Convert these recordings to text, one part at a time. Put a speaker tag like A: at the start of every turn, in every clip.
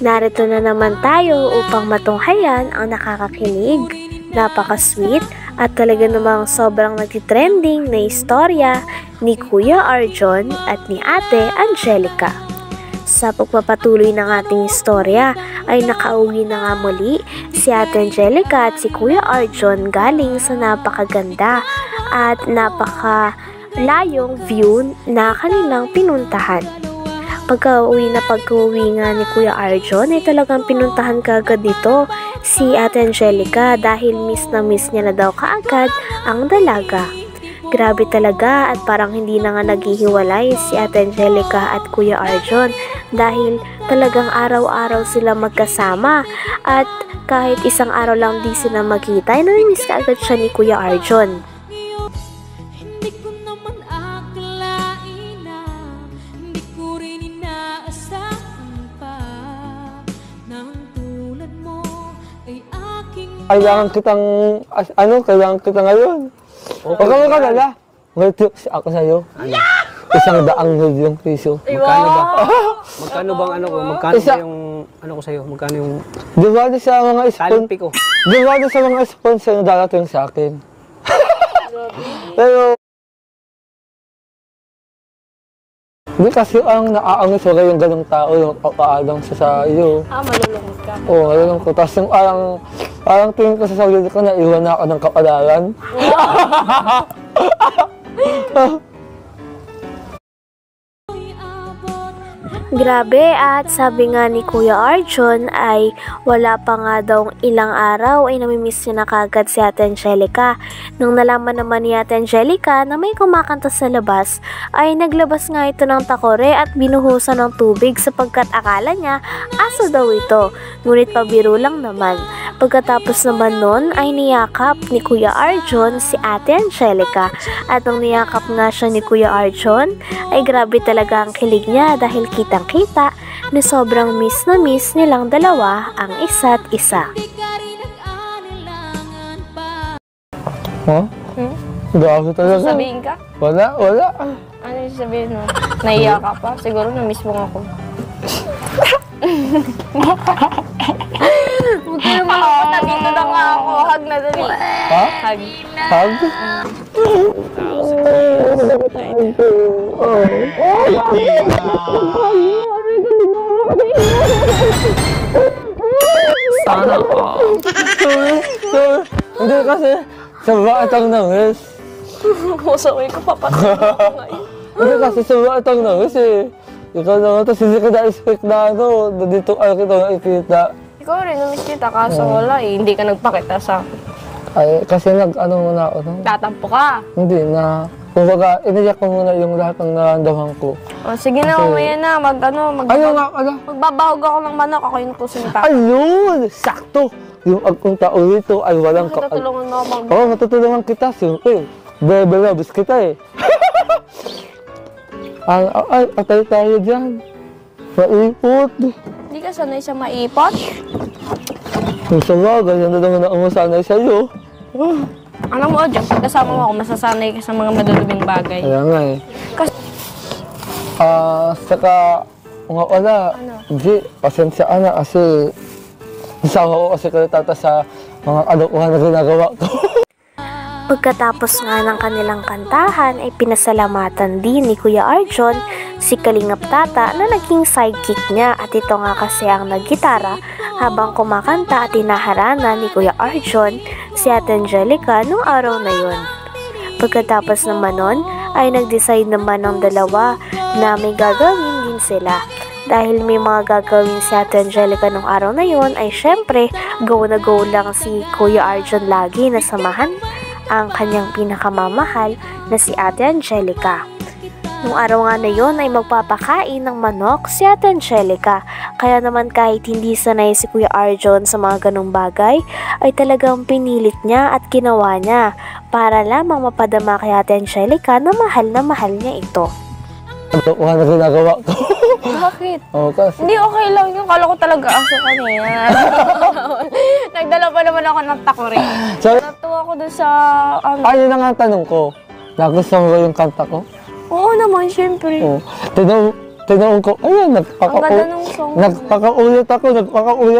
A: Narito na naman tayo upang matunghayan ang nakakakilig, napaka-sweet at talaga namang sobrang nagtitrending na istorya ni Kuya Arjon at ni Ate Angelica. Sa pagpapatuloy ng ating istorya ay nakauwi na nga muli si Ate Angelica at si Kuya Arjon galing sa napakaganda at napakalayong view na kanilang pinuntahan. Pagka-uwi nga ni Kuya Arjon ay talagang pinuntahan kaagad nito si Ate Angelica dahil miss na miss niya na daw kaagad ang dalaga. Grabe talaga at parang hindi na nga naghihiwalay si Ate Angelica at Kuya Arjon dahil talagang araw-araw sila magkasama at kahit isang araw lang di sila magkita ay namimiss kaagad siya ni Kuya Arjon.
B: Kailangan kita ngayon. Huwag ka magkalala. May-tips ako sa'yo.
C: Ano?
B: 100 piso.
C: Magkano ba? Magkano bang ano ko? Magkano ba yung ano ko sa'yo? Magkano yung...
B: Diwali sa mga
C: Talimpi ko.
B: Diwali sa mga sponsor na darating sa akin. Pero... Hindi kasi ang naaangis wala yung ganong tao yung papaalang sa iyo.
A: Malulungkot ka.
B: Oo, malulungkot. Tapos yung parang tingin ko sa sarili ko na iwan na ako ng kapalaran.
A: Grabe at sabi nga ni Kuya Arjon ay wala pa nga daw ilang araw ay namimiss niya na kagad si Ate Angelica. Nung nalaman naman ni Ate Angelica na may kumakanta sa labas ay naglabas nga ito ng takore at binuhusan ng tubig sapagkat akala niya aso daw ito. Ngunit pabiro lang naman. Pagkatapos naman nun ay niyakap ni Kuya Arjon si Ate Angelica at nung niyakap nga siya ni Kuya Arjon ay grabe talaga ang kilig niya dahil kitang-kita na sobrang miss na miss nilang dalawa ang isa't isa.
B: Huh? Grabe talaga.
D: Sasabihin ka?
B: Wala.
D: Ano yung sabihin mo? Naiyak ka pa? Siguro na-miss mo ako. Huwag ka naman ako. Nandito na nga ako. Hug na dali.
B: Ha?
D: Hug.
B: Hug?
C: Sana ko.
B: Hindi kasi sa bakit ang nangis.
D: Masaway ko papatay ko ngayon.
B: Hindi kasi sa bakit ang nangis eh. Ikaw naman, tapos hindi ka na-expect na dito ay kita nakikita.
D: Ikaw rin, na-miss kita kaso wala eh. Hindi ka nagpakita sa akin.
B: Ay, kasi muna ako.
D: Tatampo ka.
B: Hindi na. Kumbaga, iniyak ko muna yung lahat ng naramdaman ko.
D: O, sige na, mamaya na.
B: Ayaw nga,
D: magbabahog ako ng manok. Ako yung pusinta.
B: Ayun! Sakto! Yung agpunta ulit ay walang...
D: Tutulungan mo ako.
B: Oo, matutulungan kita. Siyempre, bebe labis kita eh. Ay, patay tayo dyan. Maipot.
D: Hindi ka sanay sa maipot?
B: Yung sama, ganyan na naman ako masanay sa'yo.
D: Alam mo, Ojang, pag kasama mo ako, masasanay ka sa mga maduduming bagay.
B: Kaya nga eh.
D: Kasi...
B: Saka, nga wala.
D: Ano?
B: Hindi, pasensya ka na kasi nasawa ko kasi kalitata sa mga kalokohan na ginagawa ko.
A: Pagkatapos nga ng kanilang kantahan ay pinasalamatan din ni Kuya Arjon si Kalingap Tata na naging sidekick niya at ito nga kasi ang naggitara habang kumakanta at tinaharana ni Kuya Arjon si Ate Angelica nung araw na yun. Pagkatapos naman nun ay nag-decide naman ng dalawa na may gagawin din sila. Dahil may mga gagawin si Ate Angelica nung araw na yun ay syempre go na go lang si Kuya Arjon lagi na samahan ang kanyang pinakamamahal na si Ate Angelica. Nung araw nga na yon ay magpapakain ng manok si Ate Angelica. Kaya naman kahit hindi sanay si Kuya Arjon sa mga ganong bagay, ay talagang pinilit niya at ginawa niya para lamang mapadama kay Ate Angelica na mahal niya ito.
B: Kalokohan na ginagawa ko.
D: Bakit?
B: Oo, kasi...
D: Hindi, okay lang yun. Kala ko talaga aso kanina. Nagdala pa naman ako ng takore.
B: So,
D: Natuwa ko dun sa...
B: ayun na nga ang tanong ko. Nagustuhan mo yung kanta ko?
D: Oo naman, syempre.
B: Oo. tinoon ko, ayun,
D: Ang ganda ng song.
B: nagpakaulit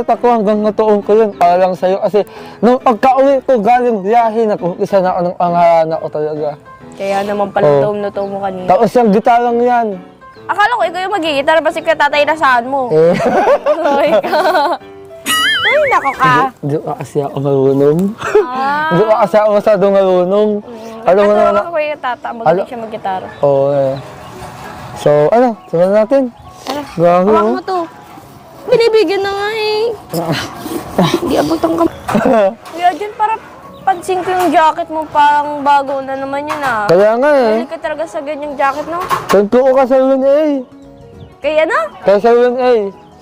B: ako hanggang natuon ko yun. Para lang sa'yo. Kasi nung pagka-uwi ko galing biyahe, nag-umpisa na ako ng angalan ako talaga.
D: Kaya naman pala tuom na tuom mo kanina.
B: Tapos yung gitarang yan.
D: Akala ko ikaw yung mag-gitar kasi katatay na saan mo. Ay ka. Ay, nako ka.
B: Hindi ka kasi ako marunong.
D: Ah.
B: Hindi ka kasi ako masyadong marunong. Alam mo
D: Nagkatawa
B: na.
D: ko yung tata, magaling siya mag-gitar.
B: Oo eh. So, sunod natin.
D: Tara,
B: Grabe
D: hawak
B: oh.
D: mo to. Binibigyan na nga eh. Hindi abot ang kamay. Kaya dyan para pansin ko yung jacket mo, parang bago na naman yun ah.
B: Kaya nga eh.
D: Balik ka talaga sa ganyang jacket, no?
B: Thank you ka sa UNA.
D: Kaya na?
B: Kaya sa UNA.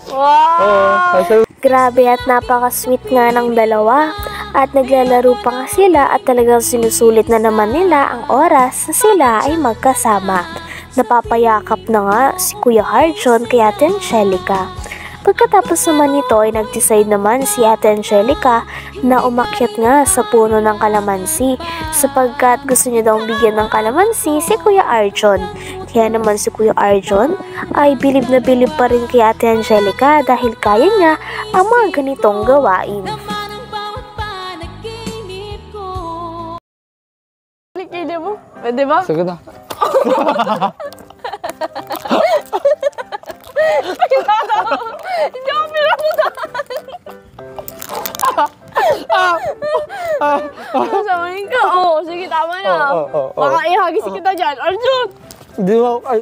D: Wow!
B: Oo, kaya sa
A: Grabe at napaka-sweet nga ng dalawa. At naglalaro pa nga sila at talagang sinusulit na naman nila ang oras na sila ay magkasama. Napapayakap na nga si Kuya Arjon kay Ate Angelica. Pagkatapos naman nito ay nag-decide naman si Ate Angelica na umakyat nga sa puno ng kalamansi sapagkat gusto niya daw bigyan ng kalamansi si Kuya Arjon. Kaya naman si Kuya Arjon ay bilib na bilib pa rin kay Ate Angelica dahil kaya niya ang mga ganitong gawain.
D: Kaya mo? Pwede ba?
B: Sige na.
D: Hindi ako pinamutan. Samahin ka. Oo, sige, tama na.
B: Oo.
D: Baka ihagis kita dyan. Arjun!
B: Di mo, ay.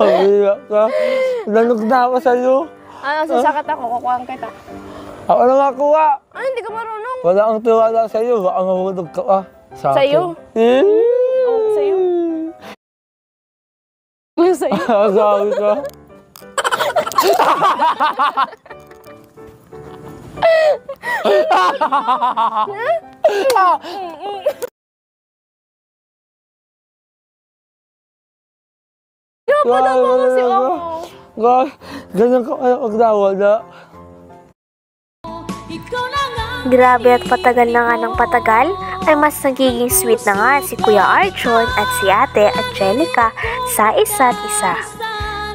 B: Ay, ka. Nanog na ako sa'yo.
D: Ano, sasakit ako. Kukuhaan kita.
B: Ako na makuha.
D: Ay, hindi ka marunong.
B: Wala ang tiwala sa'yo. Baka mahulog ka ah. Sa akin.
D: Sa'yo? Oo, sa'yo. Ano sa'yo?
B: Sabi ka.
D: Dapat ako kasi ako.
B: Ganyan ka kaya magdawala.
A: Grabe at patagal na nga ng patagal ay mas nagiging sweet na nga si Kuya Arjon at si Ate Angelica sa isa't isa.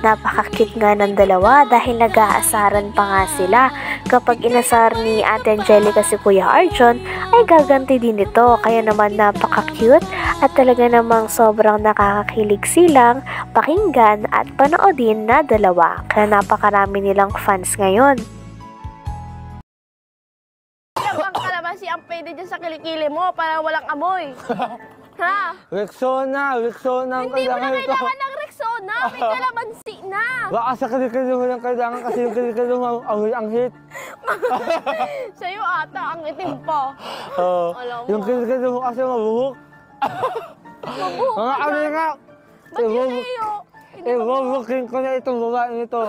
A: Napaka-cute nga ng dalawa dahil nag-aasaran pa nga sila. Kapag inasar ni Ate Angelica si Kuya Arjon ay gaganti din ito. Kaya naman napaka-cute at talaga namang sobrang nakakakilig silang pakinggan at panoodin na dalawa. Kaya napakarami nilang fans ngayon.
D: Ang kalamansi ang pwede dyan sa kilikili mo para walang amoy. Ha?
B: Rexona ang
D: Hindi mo na
B: kailangan ito.
D: kailangan ng Rexona. May kalamansi na.
B: Baka sa kilikili mo lang kailangan kasi yung kilikili mo ang hit.
D: Sa'yo ata, ang itim pa.
B: Oo.
D: Alam mo.
B: Yung kilikili mo kasi mabuhok. Mga amiga!
D: Ba't yun sa'yo?
B: Iwawaking ko na itong babaeng ito.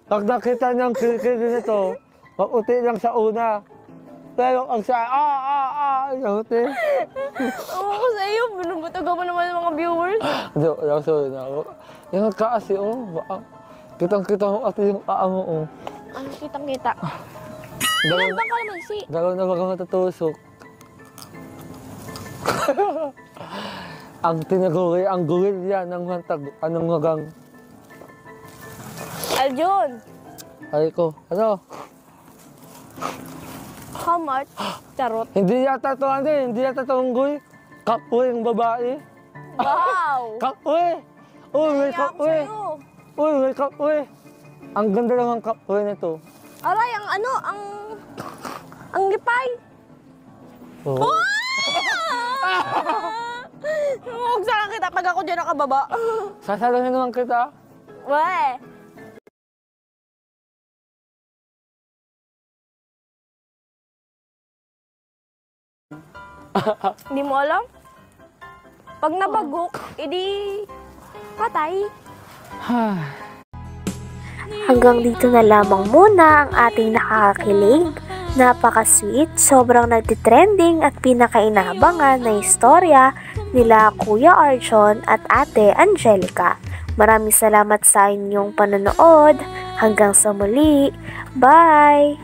B: Pag nakita niya ang kilikili nito, maputi lang sa una. Pero ang sa yahuti.
D: Oo, sa'yo. Binubutaga mo naman ng mga viewers.
B: Hindi, sorry na ako. Yung kasi, kitang-kita mo kasi yung paa mo,
D: Ano, kitang-kita. Ilan bang kalamansi?
B: Dalaw na baga matutusok. Ang tinaguri, ang guril yan, ng mantag, anong magang.
D: Aljun,
B: Ay ko, ano?
D: how much? Charot.
B: Hindi yata ito, hindi yata ito ang guri. Kapwe yung babae.
D: Wow!
B: Kapwe! Uy, may
D: Kaya ako
B: kapwe!
D: sa'yo.
B: Uy, may kapwe! Ang ganda lang ang kapwe nito.
D: Aray, ang lipay.
B: Oo.
D: Huwag saan kita pag ako dyan nakababa.
B: Sasaluhin naman kita.
D: Weh. Hindi mo alam? Pag nabagok, edi patay.
A: Hanggang dito na lamang muna ang ating nakakakilig, napaka-sweet, sobrang nagtitrending at pinakainabangan na istorya nila Kuya Arjon at Ate Angelica. Maraming salamat sa inyong panonood. Hanggang sa muli. Bye!